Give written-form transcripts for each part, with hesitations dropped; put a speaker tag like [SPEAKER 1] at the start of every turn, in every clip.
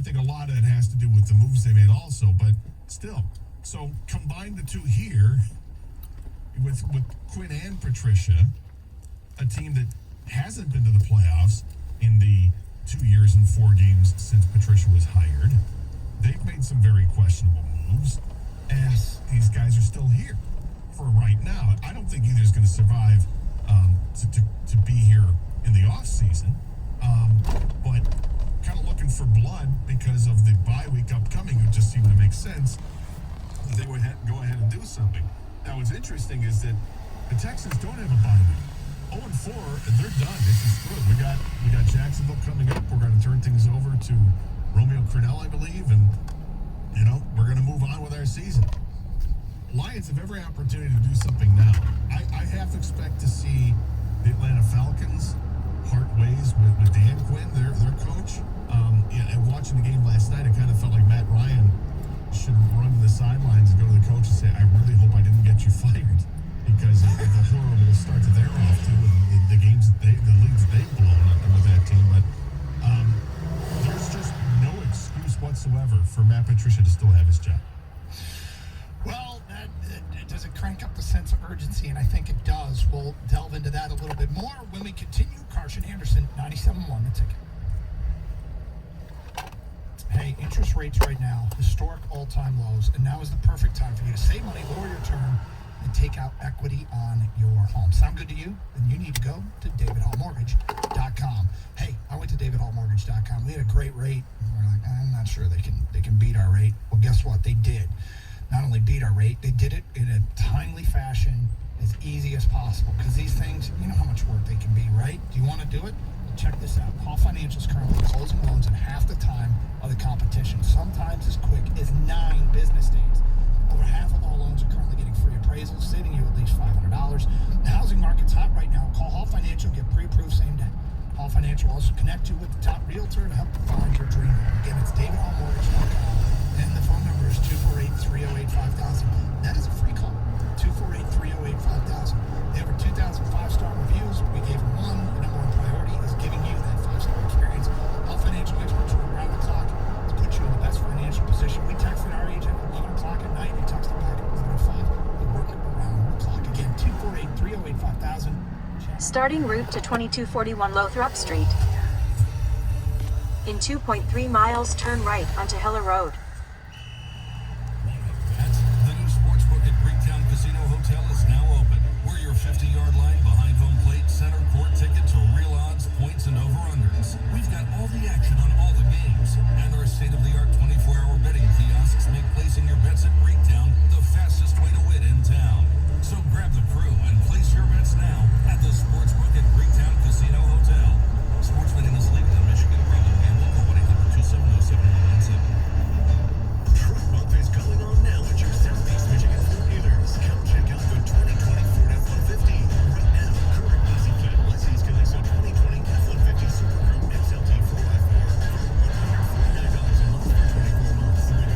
[SPEAKER 1] think a lot of it has to do with the moves they made also, but still. So combine the two here with Quinn and Patricia, a team that hasn't been to the playoffs in the 2 years and 4 games since Patricia was hired. They've made some very questionable moves, and these guys are still here for right now. I don't think either is going to survive to be here in the off season, but kind of looking for blood because of the bye week upcoming. It just seemed to make sense. They would go ahead and do something. Now, what's interesting is that the Texans don't have a bye week. 0-4, and they're done. This is good. We got Jacksonville coming up. We're going to turn things over to Romeo Crennel, I believe, and we're going to move on with our season. Lions have every opportunity to do something now. I half expect to see the Atlanta Falcons part ways with Dan Quinn, their coach. And watching the game last night, it kind of felt like Matt Ryan should run to the sidelines and go to the coach and say, I really hope I didn't get you fired, because of the horrible start that they're off to, and the leads that they've blown up with that team. But there's just no excuse whatsoever for Matt Patricia to still have his job.
[SPEAKER 2] Well, does it crank up the sense of urgency? And I think it does. We'll delve into that a little bit more when we continue. Carson Anderson, 97.1 The Ticket. Hey, interest rates right now, historic all-time lows, and now is the perfect time for you to save money, lower your term, and take out equity on your home. Sound good to you? Then you need to go to davidhallmortgage.com. Hey, I went to davidhallmortgage.com. We had a great rate. And we're like, I'm not sure they can beat our rate. Well, guess what? They did. Not only beat our rate, they did it in a timely fashion, as easy as possible. Because these things, you know how much work they can be, right? Do you want to do it? Check this out. Hall Financial is currently closing loans in half the time of the competition, sometimes as quick as 9 business days. Over half of all loans are currently getting free appraisals, saving you at least $500. The housing market's hot right now. Call Hall Financial, get pre-approved same day. Hall Financial will also connect you with the top realtor to help you find your dream home. Again, it's davidhallmortgage.com, and the phone number is 248-308-5000. That is a free call, 248-308-5000. They have over 2,000 5-star reviews. We gave them one. The number one priority is giving you that 5-star experience. Hall Financial experts are around the clock to put you in the best financial position. We texted our agent at 11 o'clock at night. They texted back at 11:05. They work it around the clock. Again, 248-308-5000.
[SPEAKER 3] Starting route to 2241 Lothrop Street. In 2.3 miles, turn right onto Heller Road.
[SPEAKER 4] The new sportsbook at Greektown Casino Hotel is now open. We're your 50-yard line behind home plate, center court ticket to real odds, points, and over-unders. We've got all the action on all the games, and our state-of-the-art 24-hour betting kiosks make placing your bets at Greektown the fastest way to win in town. So grab the crew and place your bets now at the sportsbook at Greektown Casino Hotel. Sports betting is legal in Michigan. Problem gamble. Call 1-800-270-7197.
[SPEAKER 5] Truck Month is going on now at your Southeast Michigan Ford dealers. Come check out the 2020 Ford F-150. Right now, current easy fit lessees can lease a 2020 F-150 Super Crew XLT 4x4 for $149 a month for 24 months, with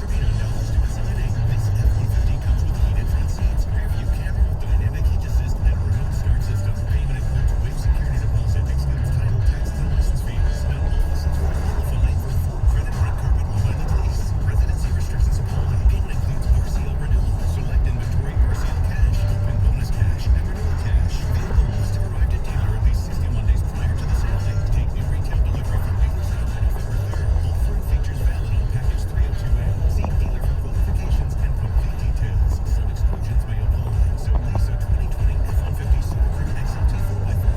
[SPEAKER 5] $3,839 to signing. This F-150 comes with heated front seats, rear view camera, dynamic hitch assist, and remote start system. Payment includes waive security deposit, excludes title, tax, and license fees. Now all lessons are qualifying for full credit red carpet Mobility lease. Residency restrictions apply. Payment includes RCL renewal. Select inventory RCL cash, open bonus cash, and renewal cash. Vehicle must have arrived at dealer at least 61 days prior to the sale date. Take new retail delivery from dealers out by November 3rd. All free features valid on package 302A. See dealer for qualifications and complete details. Some exclusions may apply. So lease a 2020 F-150 Super Crew XLT 4x4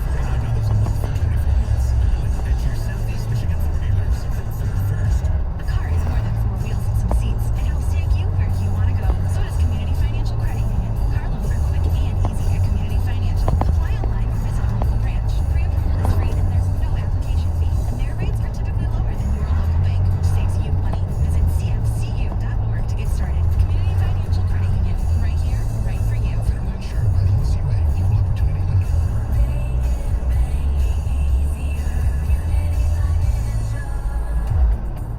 [SPEAKER 5] for $149 a month for 24 months. Only at your Southeast Michigan Ford dealers from Ford First.
[SPEAKER 6] A car is more than 4 wheels and some seats. It helps take you where you want to go. So does Community Financial Credit Union. Car loans are quick and easy at Community Financial. Apply online or visit a local branch. Pre-approval is free and there's no application fee. And their rates are typically lower than your local bank, which saves you money. Visit cfcu.org to get started. Community Financial Credit Union. Right here, right for you.
[SPEAKER 2] Federally insured by the NCUA. Equal opportunity lender.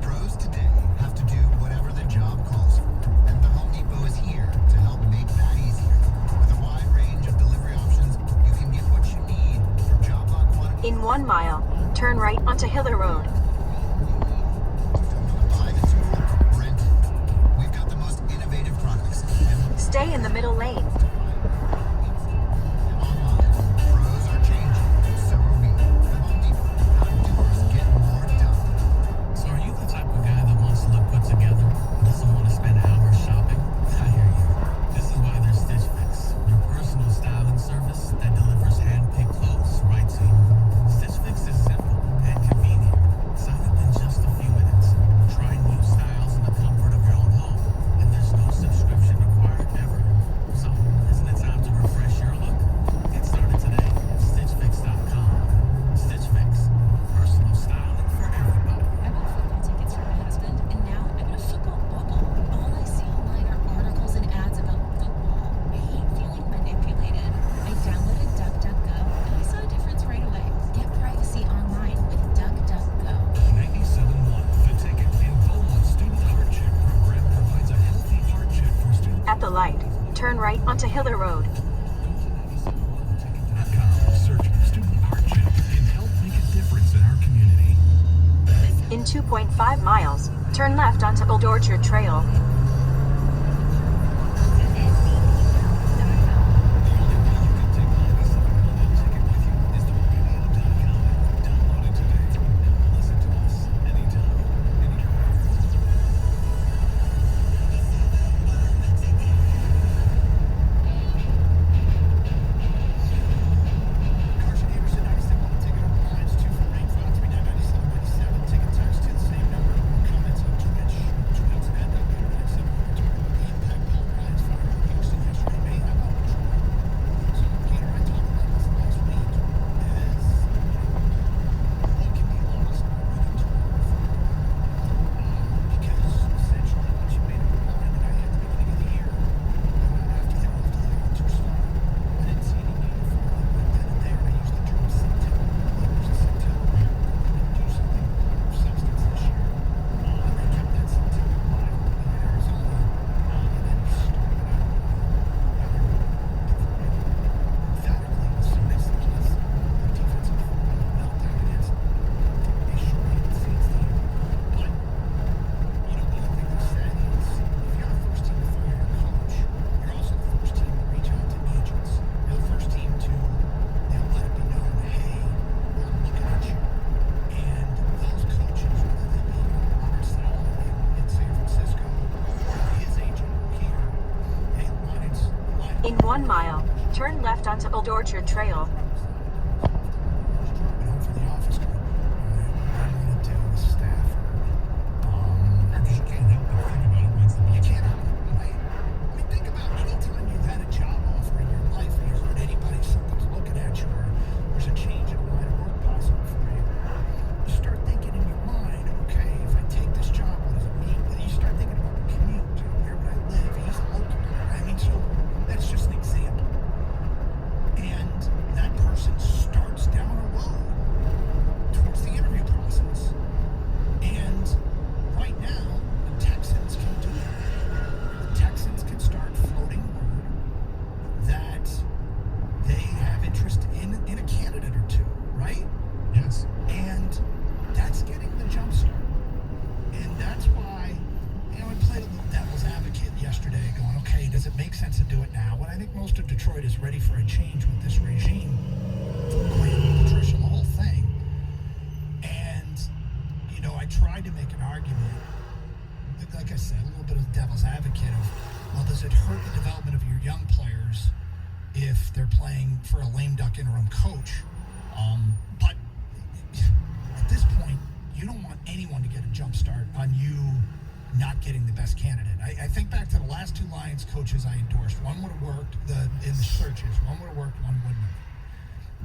[SPEAKER 7] Pros today have to do whatever the job calls for, and the Home Depot is here to help make that easier. With a wide range of delivery options, you can get what you need from job lot quantity.
[SPEAKER 3] In 1 mile, turn right onto Hiller Road. Stay in the middle lane.
[SPEAKER 7] Pros are changing, so are we. The Home Depot. How doers get more done.
[SPEAKER 8] So are you the type of guy that wants to look put together and doesn't want to spend hours shopping? I hear you. This is why there's Stitch Fix, your personal styling service that delivers hand-picked clothes right to you. Stitch Fix is simple and convenient. Sign up in just a few minutes. Try new styles in the comfort of your own home, and there's no subscription required ever. So, isn't it time to refresh your look? Get started today at StitchFix.com. Stitch Fix, personal styling for everybody.
[SPEAKER 6] I bought football tickets for my husband, and now I'm in a football bubble. All I see online are articles and ads about football. I hate feeling manipulated. I downloaded DuckDuckGo, and I saw a difference right away. Get privacy online with DuckDuckGo.
[SPEAKER 5] 97.1 The Ticket in Beaumont Student Heart Check program provides a healthy heart check for students.
[SPEAKER 3] At the light, turn right onto Hiller Road.
[SPEAKER 5] Search Student Heart Check can help make a difference in our community.
[SPEAKER 3] In 2.5 miles, turn left onto Old Orchard Trail.
[SPEAKER 2] Carson Anderson, 97 ticket up lines, 2 for Rain 53997, ticket text to the same number. Comments on Twitch. Tweets at WW97. Talking about the impact Paul Ryan's fire in Houston yesterday may have on Detroit. So, Peter, I talked about this last week. As you can be lost running to because essentially once you made up your mind, and I at the beginning of the year, after they were off to the 0-2 start, I didn't see any need for it right then and there. I used the term September. September. Do something of substance this year. And they kept that September alive in Arizona. And then started out emphatically as soon as there was the defensive meltdown against a short-handed Saints team. But, you know, the other thing they said is if you're the first team to fire your coach, you're also the first team to reach out to agents. You're the first team to, let it be known, hey, we're looking at you. And those coaches, whether they be Marcel in San Francisco or his agent here, hey, Lions.
[SPEAKER 3] In 1 mile, turn left onto Old Orchard Trail.
[SPEAKER 2] Driving home from the office going, what am I going to do with Stafford?
[SPEAKER 1] You can't help but think about it once the
[SPEAKER 2] You
[SPEAKER 1] ball.
[SPEAKER 2] can't help it, right? I mean, think about anytime you've had a job offer in your life and you heard anybody, something's looking at you, or there's a change in line of work possible for you. You start thinking in your mind, okay, if I take this job, what does it mean? Then you start thinking about the commute. Where would I live? He's a local guy. I mean, so that's just an example. And that person starts down a road towards the interview process. And right now, the Texans can do that. The Texans can start floating word that they have interest in a candidate or two, right?
[SPEAKER 1] Yes.
[SPEAKER 2] And that's getting the jump start. And that's why, I played a little devil's advocate yesterday going, okay, does it make sense to do it now? And I think most of Detroit is ready for a change with this regime. Quinn, Patricia, the whole thing. And, I tried to make an argument, like I said, a little bit of devil's advocate of, well, does it hurt the development of your young players if they're playing for a lame duck interim coach? But at this point, you don't want anyone to get a jump start on you not getting the best candidate. I think back to the last 2 Lions coaches I endorsed. One would have worked in the searches. One would have worked, one wouldn't have.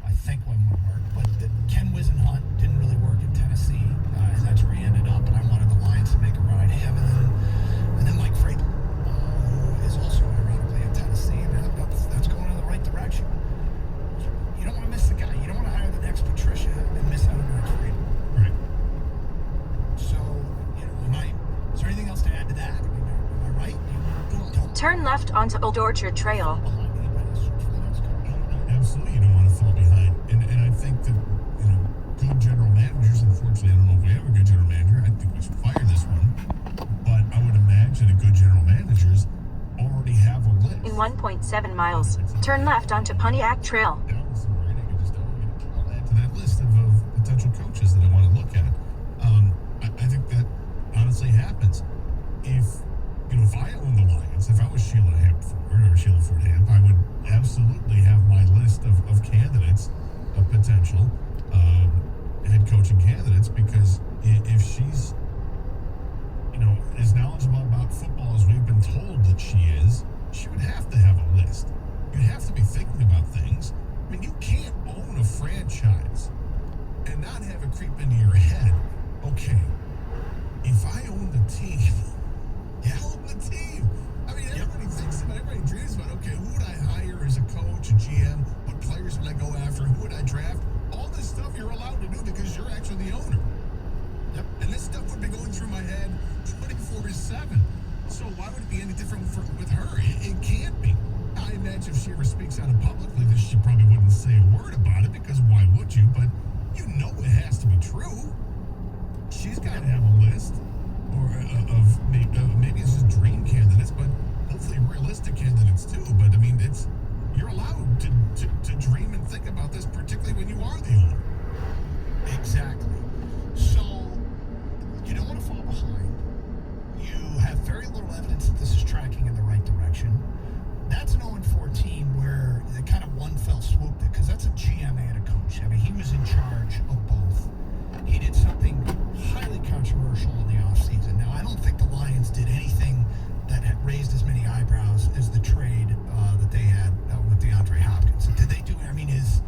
[SPEAKER 2] I think one would work. But Ken Wisenhunt didn't really work in Tennessee, and that's where he ended up. And I wanted the Lions to make a run at him. And then Mike Vrabel, who is also ironically in Tennessee, and that's going in the right direction. You don't want to miss the guy. You don't want to hire the next Patricia and miss out on the next Vrabel.
[SPEAKER 1] Right.
[SPEAKER 2] So, is there anything else to add to that? I mean, am I right? You don't
[SPEAKER 3] Turn left onto Old Orchard Trail.
[SPEAKER 2] behind anybody that's searching for the next coach.
[SPEAKER 1] Absolutely, you don't want to fall behind. And I think that, good general managers, unfortunately, I don't know if we have a good general manager. I think we should fire this one. But I would imagine a good general managers already have a list
[SPEAKER 3] In 1.7 miles, turn left onto Pontiac Trail.
[SPEAKER 1] Down with some rating, I'll add to that list of potential coaches that I want to look at. I think that honestly happens. If I owned the Lions, if I was Sheila Ford Hamp, I would absolutely have my list of candidates, of potential head coaching candidates, because if she's as knowledgeable about football as we've been told that she is, she would have to have a list. You have to be thinking about things. I mean, you can't own a franchise and not have it creep into your head. Okay, if I own the team, I own the team. I mean, everybody thinks about, everybody dreams about, okay, who would I hire as a coach, a GM? What players would I go after? Who would I draft? All this stuff you're allowed to do because you're actually the owner. Yep. And this stuff would be going through my head 24/7. So why would it be any different with her? It can't be. I imagine if she ever speaks out publicly, that she probably wouldn't say a word about it, because why would you? But it has to be true. She's got to have a list, or maybe it's just dream candidates, but hopefully realistic candidates too. But I mean, you're allowed to dream and think about this, particularly when you are the owner.
[SPEAKER 2] Exactly. So you don't want to fall behind. You have very little evidence that this is tracking in the right direction. That's an 0-4 team where they kind of one fell swoop it, because that's a GM and a coach. I mean, he was in charge of both. He did something highly controversial in the offseason. Now, I don't think the Lions did anything that had raised as many eyebrows as the trade that they had with DeAndre Hopkins. Did they do? I mean, is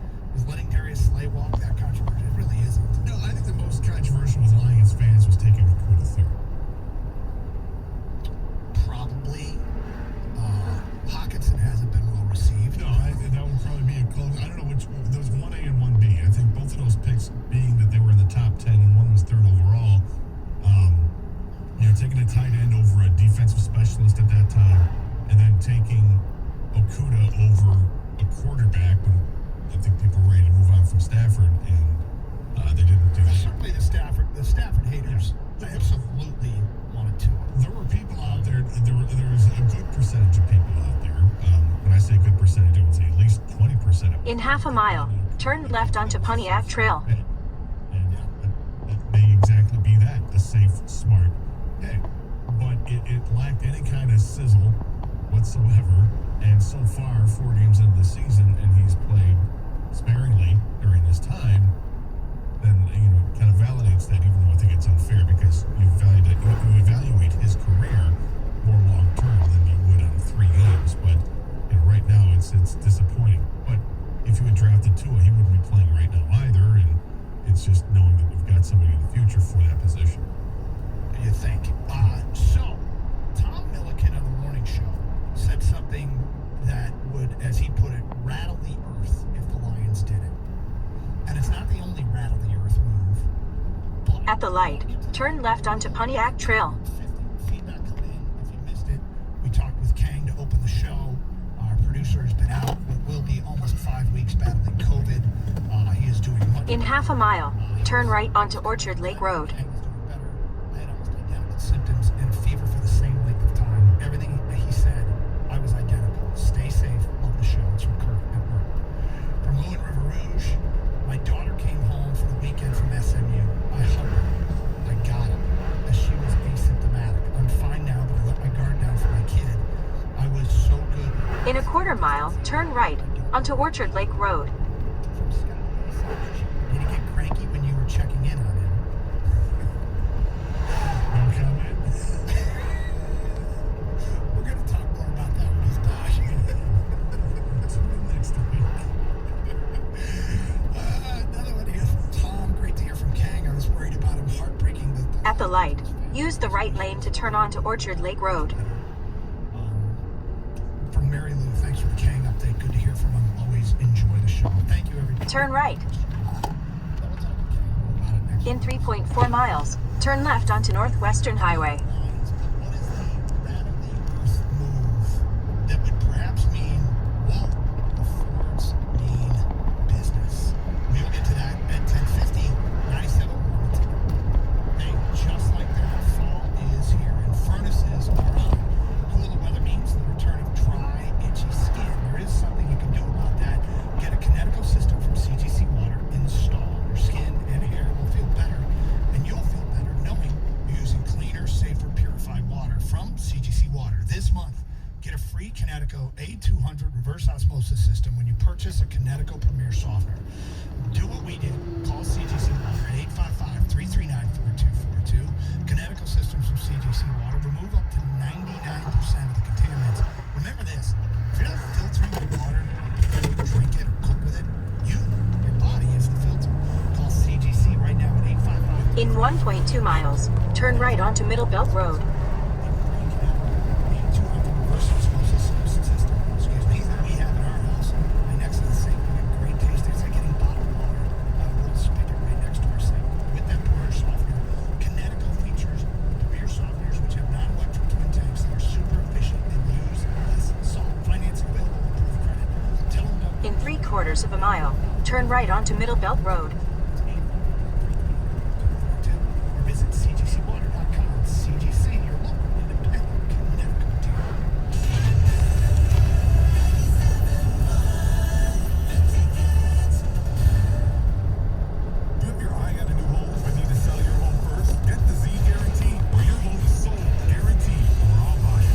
[SPEAKER 2] letting Darius Slay walk that controversial? It really isn't.
[SPEAKER 1] No, I think the most controversial with Lions fans was taking Okudah third.
[SPEAKER 2] Probably. Hawkinson hasn't been well received.
[SPEAKER 1] No, that would probably be a close. I don't know which. There was 1A and 1B. I think both of those picks, being that they were in the top 10 and one was third overall. Taking a tight end over a defensive specialist at that time, and then taking Okudah over a quarterback when I think people were ready to move on from Stafford, and they didn't do that.
[SPEAKER 2] Certainly the Stafford haters absolutely wanted to.
[SPEAKER 1] There were people out there. There was a good percentage of people out there. When I say good percentage, I would say at least 20% of.
[SPEAKER 3] In half a mile, turn left onto Pontiac Trail.
[SPEAKER 1] And it may exactly be that, a safe, smart pick. But it lacked any kind of sizzle whatsoever. And so far, 4 games into the season, and he's played sparingly during this time, then kind of validates that, even though I think it's unfair, because you evaluate his career more long term than you would on 3 games. But right now it's disappointing. But if you had drafted Tua, he wouldn't be playing right now either, and it's just knowing that we've got somebody in the future for that position.
[SPEAKER 2] You think? So Tom Milliken on the morning show said something that would, as he put it, rattle the earth if the Lions did it. And it's not the only rattle the earth move. But
[SPEAKER 3] At the light, turn left onto Pontiac Trail.
[SPEAKER 2] Feedback coming in. If you missed it, we talked with Kang to open the show. Our producer has been out what will be almost 5 weeks battling COVID. He is doing much
[SPEAKER 3] In half a mile, turn right onto Orchard Lake Road.
[SPEAKER 2] Kang was doing better. I had almost identical symptoms and fever for the same length of time. Everything he said, I was identical. Stay safe. Love the show. It's from Kirk at work. From Moon River Rouge, my daughter came home for the weekend from SMU. I hugged her. I got her, as she was asymptomatic. I'm fine now, but I let my guard down for my kid. I was so good.
[SPEAKER 3] In a quarter mile, turn right onto Orchard Lake Road.
[SPEAKER 2] From Scott. Did he get cranky when you were checking in on him?
[SPEAKER 1] No comment?
[SPEAKER 2] We're going to talk more about that when he's back.
[SPEAKER 1] Tune in next week.
[SPEAKER 2] Another one here from Tom. Great to hear from Kang. I was worried about him. Heartbreaking.
[SPEAKER 3] At the light, use the right lane to turn onto Orchard Lake Road.
[SPEAKER 2] From Mary Lou, thanks for the Kang update. Good to hear from him. Always enjoy the show. Thank you, everybody.
[SPEAKER 3] Turn right.
[SPEAKER 2] We'll talk with Kang about it next
[SPEAKER 3] In 3.4 miles, turn left onto Northwestern Highway.
[SPEAKER 2] What is the radically earth move that would perhaps mean, well, the Fords mean business? We will get to that at 10:50, 97 Warrington. Hey, just like that, fall is here and furnaces are on. Cooler weather means the return of dry and purchase a Connecticut Premier softener. Do what we did. Call CGC Water at 855-339-4242. Connecticut systems from CGC Water remove up to 99% of the contaminants. Remember this, if you're not filtering your water, drink it or cook with it, your body is the filter. Call CGC right now at 855.
[SPEAKER 3] In 1.2 miles, turn right onto Middle Belt Road. In 3/4 of a mile, turn right onto Middle Belt Road.
[SPEAKER 2] Or visit cgcwater.com. CGC, your local independent Connecticut dealer.
[SPEAKER 5] You have your eye on a new home but need to sell your home first? Get the Z Guarantee, where your home is sold, guaranteed, or I'll buy it.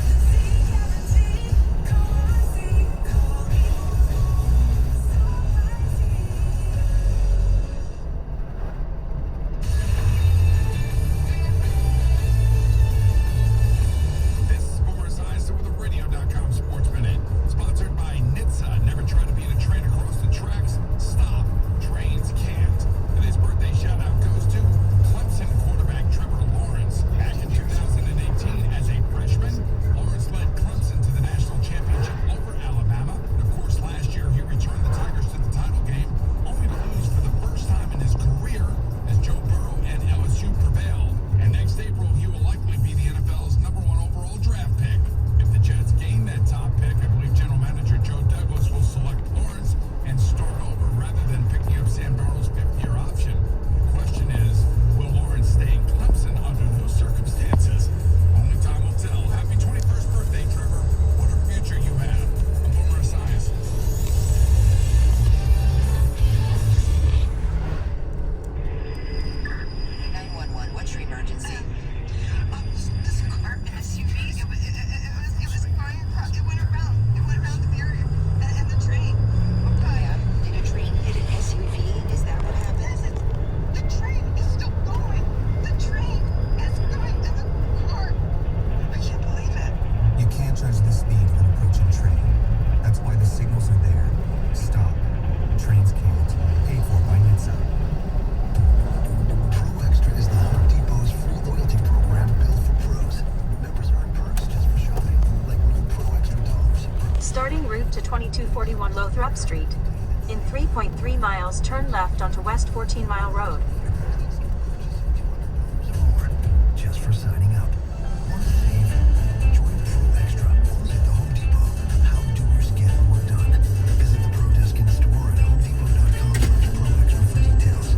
[SPEAKER 5] This is Boomer Esiason with the Radio.com Sports Minute, sponsored by NHTSA. Never try to beat a train across the tracks. Stop. Trains can't. Today's birthday shout-out goes to Clemson quarterback Trevor Lawrence. Back in 2018, as a freshman, Lawrence led Clemson to the national championship over Alabama. And of course, last year he returned the Tigers to the title game, only to lose for the first time in his career as Joe Burrow and LSU prevailed. And next April, he will likely be the NFL's #1 overall draft pick. If the Jets gain that top pick, I believe General Manager Joe Douglas will select Lawrence and start over rather than picking up Sam Darnold's fifth-year option. The question is, will Lawrence stay in Clemson under those circumstances? Only time will tell. Happy 21st birthday, Trevor. What a future you have. I'm Boomer Esiason.
[SPEAKER 9] 911, what's your emergency? This car SUV, it was going across, it went around the barrier and the train. Okay. Yeah, did a train hit an SUV? Is that what happened? Yes, the train is still going. The train is going and the car. I can't believe it.
[SPEAKER 10] You can't judge the speed of an approaching train. That's why the signals are there. Stop. Trains can't. Paid for by NHTSA.
[SPEAKER 7] Pro Extra is the Home Depot's free loyalty program built for pros. Members earn perks just for shopping, like new Pro Extra dollars.
[SPEAKER 3] Starting route to 2241 Lothrop Street. In 3.3 miles, turn left onto West 14 Mile Road.
[SPEAKER 7] Just for signing up. Want to save? Join Pro Extra only at the Home Depot. How doers get more done. Visit the Pro Desk in store at homedepot.com/ProExtra for details.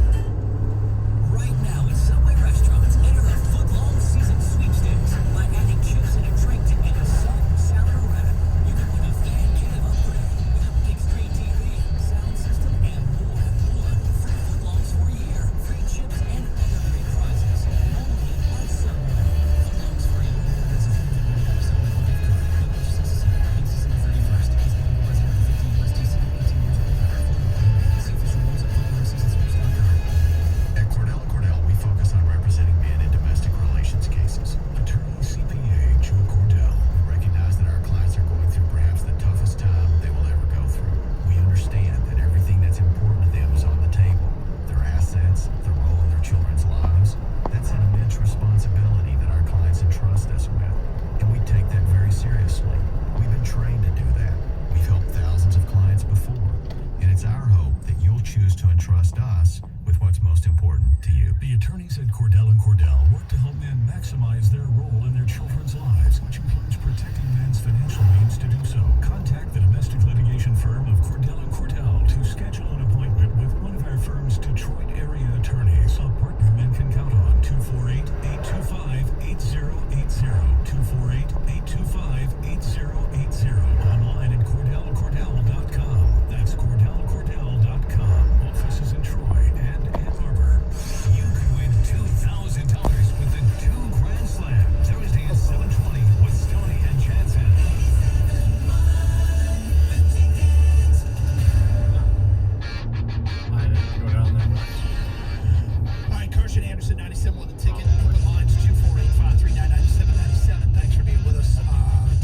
[SPEAKER 11] Right now at Subway restaurants, enter the foot-long season sweepstakes by adding chips and a drink to any salt, salad, or wrap. You can win a fan cave upgrade with a big screen TV, sound system, and more. Free foot-longs for a year, free chips, and other great prizes. Only at Subway. Foot-longs for a year. That's a Subway gift card. No purchase necessary. Ends December 31st. Is the resident of 50 USDC, 18 years or older. See official rules at footlongsseasonsweeps.com.
[SPEAKER 5] At Cordell & Cordell, we focus on representing men in domestic relations cases. Attorney CPA Joe Cordell. We recognize that our clients are going through perhaps the toughest time they will ever go through. We understand that everything that's important to them is on the table. Their assets, their role in their children's lives. That's an immense responsibility that our clients entrust us with. And we take that very seriously. We've been trained to do that. We've helped thousands of clients before. And it's our hope that you'll choose to entrust us with what's most important to you.
[SPEAKER 12] The attorneys at Cordell & Cordell work to help men maximize their role in their children's lives, which includes protecting men's financial means to do so. Contact the domestic litigation firm of Cordell & Cordell to schedule an appointment with one of our firm's Detroit area attorneys, a partner men can count on. 248-825-8080. 248-825-8080. Online at CordellCordell.com. That's CordellCordell.com. Offices in Troy and Ann Arbor. You could win $2,000 with the 2 Grand Slam. Thursday at 7:20 with Stoney and Jansen.
[SPEAKER 2] Christian Anderson, 97 The Ticket. Open lines 248-539-9797. Thanks for being with us.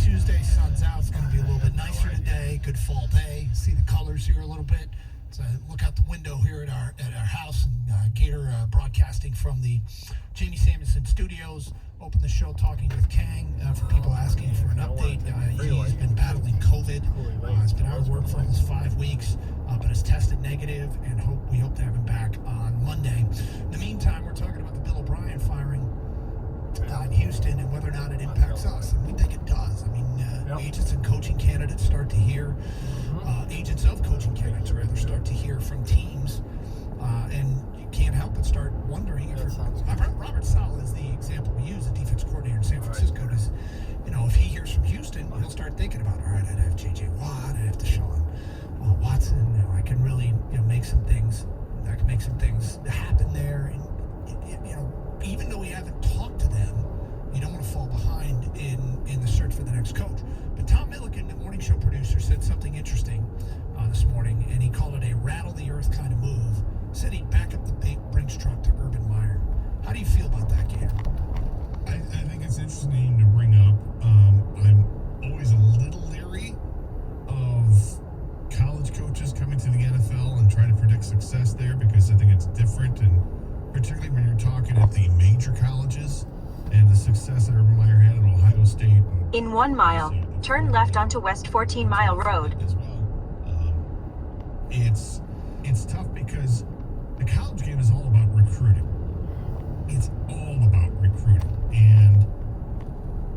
[SPEAKER 2] Tuesday, sun's out. It's going to be a little bit nicer today. Good fall day. See the colors here a little bit. So look out the window here at our house, and Gator broadcasting from the Jamie Samuelson Studios. Open the show talking with Kang for people asking for an update. He's been battling COVID. He's been out of work for almost 5 weeks, but has tested negative, and we hope to have him back on Monday. In the meantime, we're talking about the Bill O'Brien firing in Houston and whether or not it impacts us, and we think it does. I mean, agents and coaching candidates start to hear, agents of coaching candidates rather start to hear from teams, and you can't help but start wondering if Robert Saleh is the example we use, the defense coordinator in San Francisco. Does, if he hears from Houston, he'll start thinking about, all right, I'd have J.J. Watt, I'd have Deshaun Watson. I can really make some things. I can make some things happen there, and even though we haven't talked to them, you don't want to fall behind in the search for the next coach. But Tom Milliken, the morning show producer, said something interesting this morning, and he called it a rattle-the-earth kind of move. Said he'd back up the Brinks truck to Urban Meyer. How do you feel about that, Gator?
[SPEAKER 1] I think it's interesting to bring up. I'm always a little leery of college coaches coming to the NFL and trying to predict success there, because I think it's different, and particularly when you're talking at the major colleges and the success that Urban Meyer had at Ohio State.
[SPEAKER 3] In 1 mile, turn left onto West 14 Mile Road.
[SPEAKER 1] As well. It's tough because the college game is all about recruiting. It's all about recruiting. And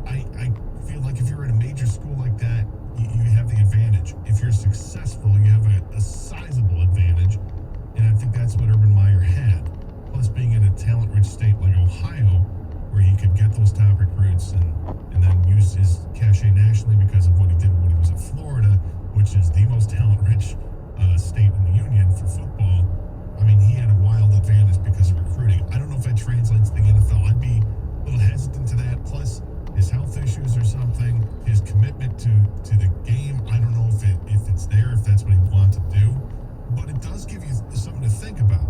[SPEAKER 1] I feel like if you're at a major school like that, you have the advantage. If you're successful, you have a sizable advantage. And I think that's what Urban Meyer had. Plus being in a talent-rich state like Ohio, where he could get those top recruits and then use his cachet nationally because of what he did when he was at Florida, which is the most talent-rich state in the union for football. I mean, he had a wild advantage because of recruiting. I don't know if that translates to the NFL. I'd be a little hesitant to that. Plus, his health issues or something, his commitment to the game, I don't know if it's there, if that's what he wants to do. But it does give you something to think about.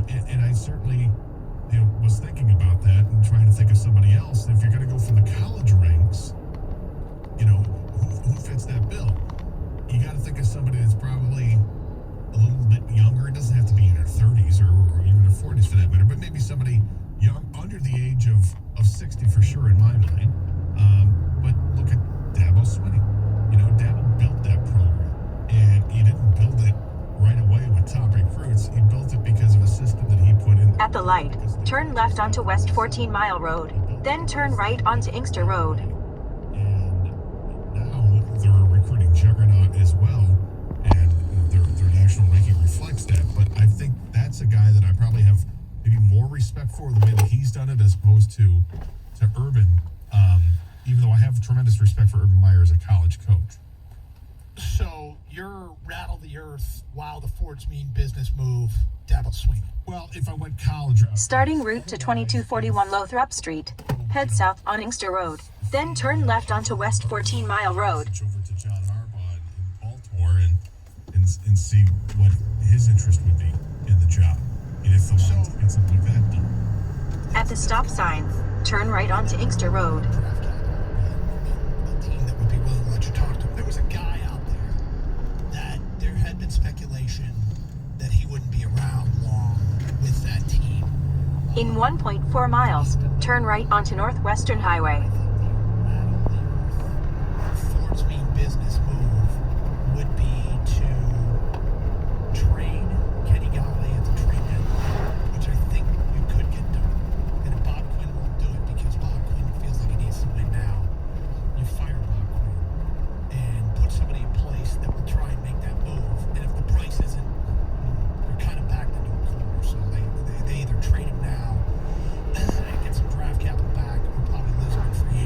[SPEAKER 1] And I certainly was thinking about that and trying to think of somebody else. If you're going to go from the college ranks, who fits that bill? You got to think of somebody that's probably a little bit younger. It doesn't have to be in their 30s or even their 40s for that matter, but maybe somebody young, under the age of 60 for sure in my mind. But look at Dabo Swinney. Dabo built that program, and he didn't build it right away with top recruits. He built it because of a system that he put in.
[SPEAKER 3] At the light, turn left onto West 14 Mile Road, then turn right onto Inkster Road.
[SPEAKER 1] And now they're a recruiting juggernaut as well, and their national ranking reflects that. But I think that's a guy that I probably have maybe more respect for the way that he's done it as opposed to Urban, even though I have tremendous respect for Urban Meyer as a college coach.
[SPEAKER 2] So your rattle the earth, wow, the Fords mean business move, Dabo Swinney.
[SPEAKER 1] Well, if I went college route,
[SPEAKER 3] Starting route to 2241 Lothrop Street. Head south on Inkster Road, then turn left onto West 14 Mile Road.
[SPEAKER 1] over to John Harbaugh in Baltimore and see what his interest would be in the job, and if the wanted to get something like that done.
[SPEAKER 3] At the stop sign, turn right onto Inkster Road.
[SPEAKER 2] A team that would be willing to let you talk to him. There was a guy out there that there had been speculation that he wouldn't be around long with that team.
[SPEAKER 3] In 1.4 miles, turn right onto Northwestern Highway.
[SPEAKER 2] Ford's mean business move would be to trade Kenny Galladay at the trade deadline, which I think you could get done. And if Bob Quinn won't do it because Bob Quinn feels like he needs to win now, you fire Bob Quinn and put somebody in place that will try and make that move. And if the price isn't, you're kind of backed into a corner. So they either trade him now and get some draft capital back, or probably lose him in free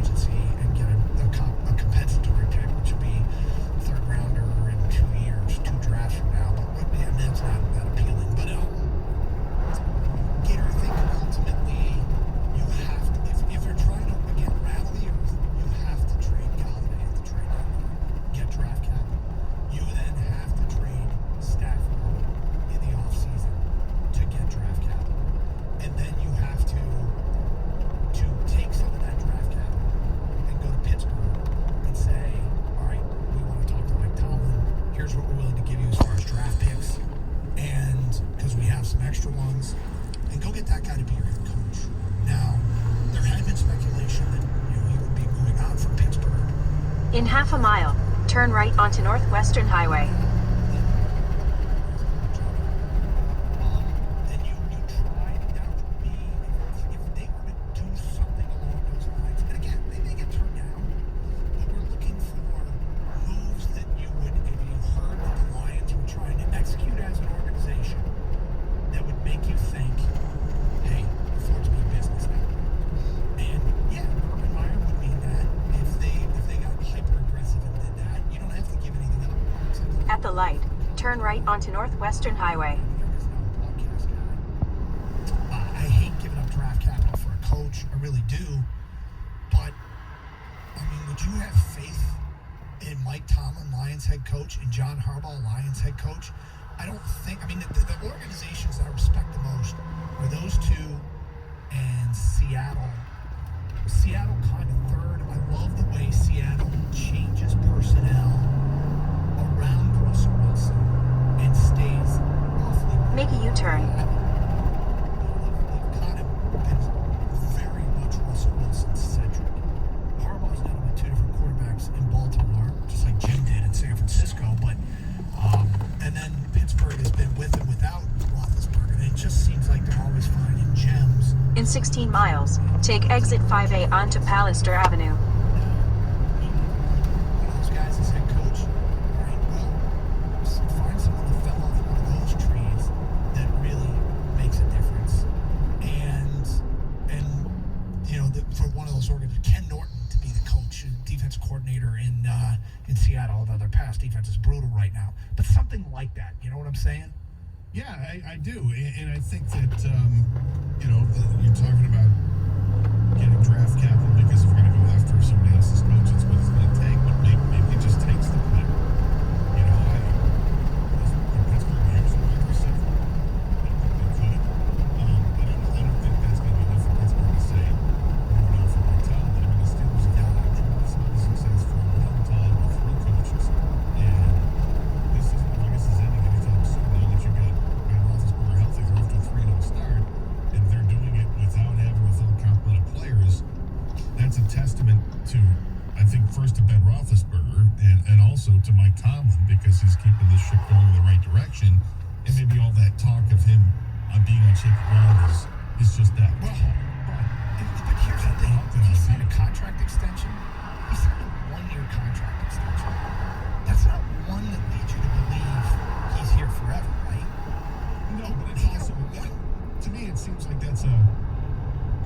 [SPEAKER 3] In half a mile, turn right onto Northwestern Highway.
[SPEAKER 2] Then you tried, that would be, if they were to do something along those lines, and again, they may get turned down, but we're looking for moves that you would, if you heard what the Lions were trying to execute as an organization, that would make you think, hey, Ford's mean business now. And yeah, Urban Meyer would mean that if they got hyper aggressive and did that, you don't have to give anything up.
[SPEAKER 3] At the light, turn right onto Northwestern Highway.
[SPEAKER 2] I hate giving up draft capital for a coach. I really do. But, I mean, would you have faith in Mike Tomlin, Lions head coach, and John Harbaugh, Lions head coach? I don't think, I mean, the organizations that I respect the most are those two and Seattle. Seattle kind of third. I love the way Seattle changes personnel around Russell Wilson and stays awfully.
[SPEAKER 3] Make a U-turn.
[SPEAKER 2] They've kind of been very much Russell Wilson centric. Harbaugh's done it with two different quarterbacks in Baltimore, just like Jim did in San Francisco. But and then Pittsburgh has been with and without Roethlisberger, and it just seems like they're always finding gems.
[SPEAKER 3] In 16 miles, take exit 5A onto Pallister Avenue.
[SPEAKER 2] One of those guys is head coach, right? Well, find someone that fell off one of those trees that really makes a difference. And you know, for one of those organizations, Ken Norton to be the coach, defense coordinator in Seattle, although their past defense is brutal right now. But something like that, you know what I'm saying?
[SPEAKER 1] Yeah, I do, and I think that you know, you're talking about getting draft capital because if we're going to go after somebody else's coach, it's what it's going to take. But maybe it just takes the player. You know, Pittsburgh used a wide receiver. They could. I don't think that's going to be enough for Pittsburgh to say moving on from Martell. But I mean, the Steelers have had a tremendous amount of success for a long time with three coaches, and this isn't like this is ending anytime soon. Now that you got Ben Roethlisberger healthy, they're off to a 3-0 start, and they're doing it without having a full complement of players. That's a testament to, I think, first to Ben Roethlisberger and also to Mike Tomlin, because he's keeping this ship going in the right direction. And maybe all that talk of him being on shaky ground is just that.
[SPEAKER 2] Well, but here's the thing. He signed a contract extension. He signed a 1-year contract extension. That's not one that leads you to believe he's here forever, right?
[SPEAKER 1] No, but it's also, to me, it seems like that's a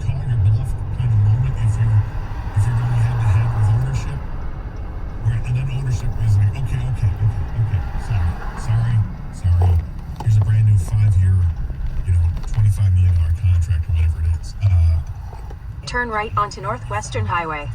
[SPEAKER 1] call your bluff kind of moment if you're going head to head with ownership, and then ownership is like, okay, sorry. Here's a brand new 5-year, you know, $25 million contract or whatever it is.
[SPEAKER 3] Turn right onto Northwestern Highway.